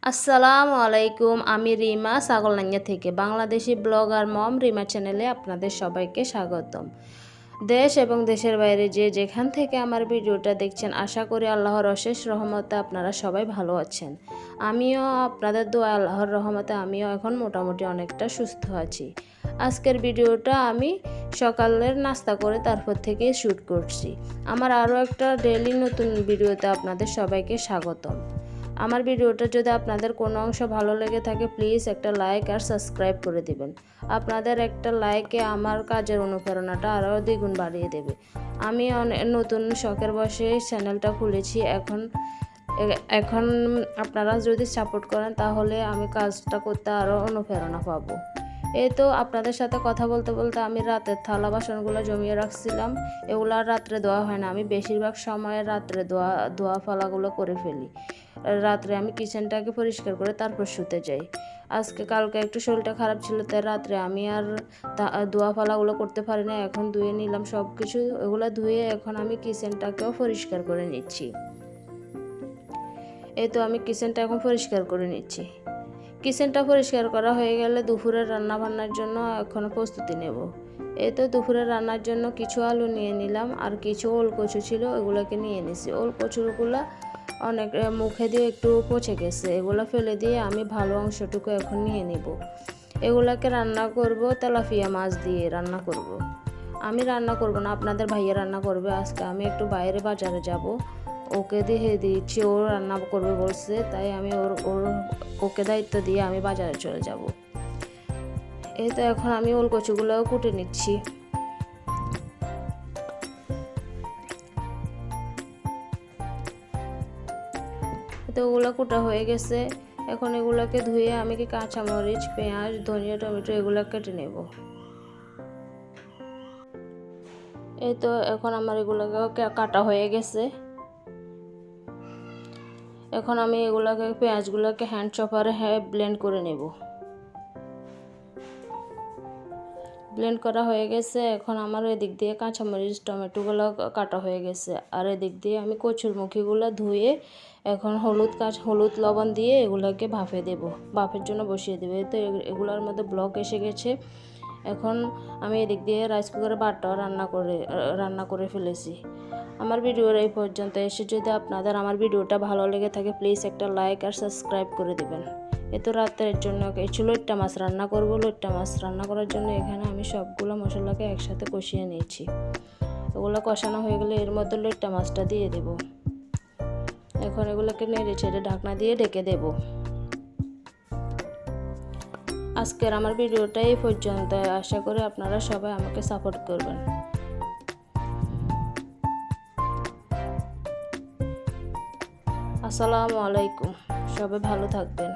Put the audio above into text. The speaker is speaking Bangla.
আসসালামু আলাইকুম। আমি রিমা ছাগলনাইয়া থেকে বাংলাদেশি ব্লগার মম রিমা চ্যানেলে আপনাদের সবাইকে স্বাগতম। দেশ এবং দেশের বাইরে যে যেখান থেকে আমার ভিডিওটা দেখছেন, আশা করি আল্লাহর অশেষ রহমতে আপনারা সবাই ভালো আছেন। আমিও আপনাদের দোয়া আল্লাহর রহমতে আমিও এখন মোটামুটি অনেকটা সুস্থ আছি। আজকের ভিডিওটা আমি সকালের নাস্তা করে তারপর থেকে শ্যুট করছি। আমার আরও একটা ডেইলি নতুন ভিডিওতে আপনাদের সবাইকে স্বাগতম। আমার ভিডিওটা যদি আপনাদের কোনো অংশ ভালো লেগে থাকে, প্লিজ একটা লাইক আর সাবস্ক্রাইব করে দিবেন। আপনাদের একটা লাইকে আমার কাজের অনুপ্রেরণাটা আরও দ্বিগুণ বাড়িয়ে দেবে। আমি নতুন শখের বসে চ্যানেলটা খুলেছি। এখন আপনারা যদি সাপোর্ট করেন তাহলে আমি কাজটা করতে আরও অনুপ্রেরণা পাবো। এই তো আপনাদের সাথে কথা বলতে বলতে আমি রাতের থালা বাসনগুলো জমিয়ে রাখছিলাম। এগুলো আর রাত্রে ধোয়া হয় না। আমি বেশিরভাগ সময় রাত্রে ধোয়া ফালাগুলো করে ফেলি। রাত্রে আমি কিচেনটাকে পরিষ্কার করে তারপর শুতে যাই। কালকে একটু শরীরটা খারাপ ছিল, তাই রাত্রে আমি আর ধোয়া ফালাগুলো করতে পারি না। এখন ধুয়ে নিলাম সব কিছু। এগুলো ধুয়ে এখন আমি কিচেনটাকেও পরিষ্কার করে নিচ্ছি। এই তো আমি কিচেনটা এখন পরিষ্কার করে নিচ্ছি। কিচেনটা পরিষ্কার করা হয়ে গেলে দুপুরের রান্না বান্নার জন্য এখন প্রস্তুতি নেব। এই তো দুপুরের রান্নার জন্য কিছু আলু নিয়ে নিলাম আর কিছু ওল কচু ছিল, এগুলোকে নিয়ে নিছি। ওল কচুগুলো অনেক মুখে দিয়ে একটু পচে গেছে, এগুলো ফেলে দিয়ে আমি ভালো অংশটুকু এখন নিয়ে নিব। এগুলোকে রান্না করব তেলাপিয়া মাছ দিয়ে রান্না করব। আমি রান্না করব না, আপনাদের ভাইয়া রান্না করবে। আজকে আমি একটু বাইরে বাজারে যাব, ওকে দিয়ে দিচ্ছি। ও রান্না করবে বলছে, তাই আমি ওকে দায়িত্ব দিয়ে আমি বাজারে চলে যাব। এই তো এখন আমি ওল কচুগুলোও কুটে নিচ্ছি। তো ওগুলো কুটা হয়ে গেছে। এখন এগুলোকে ধুয়ে আমি কাঁচামরিচ, পেঁয়াজ, ধনিয়া, টমেটো এগুলো কেটে নেব। এই তো এখন আমার এগুলোকে কাটা হয়ে গেছে। এখন আমি পেঁয়াজগুলোকে হ্যান্ড চপারে ব্লেন্ড করে নেব। ব্লেন্ড করা হয়ে গেছে। এখন আমার এদিক দিয়ে কাঁচামরিচ, টমেটোগুলো কাটা হয়ে গেছে, আর এদিক দিয়ে আমি কচুর মুখিগুলো ধুয়ে এখন হলুদ লবণ দিয়ে এগুলোকে ভাপে দেব, ভাপের জন্য বসিয়ে দেবো। তো এগুলোর মধ্যে ব্লক এসে গেছে। এখন আমি এদিক দিয়ে রাইস কুকারে ভাতটাও রান্না করে ফেলেছি। আমার ভিডিওর এই পর্যন্ত এসে যদি আপনাদের আমার ভিডিওটা ভালো লেগে থাকে, প্লিজ একটা লাইক আর সাবস্ক্রাইব করে দিবেন। এ তো রাতের জন্য কিছু লইট্টা মাছ রান্না করব। লইট্টা মাছ রান্না করার জন্য এখানে আমি সবগুলো মশলাকে একসাথে কষিয়ে নিয়েছি। এগুলো কষানো হয়ে গেলে এর মধ্যে লইট্টা মাছটা দিয়ে দেব। এখন এগুলোকে নেড়ে ছেড়ে ঢাকনা দিয়ে ঢেকে দেব। আজকের আমার ভিডিওটা এই পর্যন্ত। আশা করি আপনারা সবাই আমাকে সাপোর্ট করবেন। আসসালামু আলাইকুম। সবাই ভালো থাকবেন।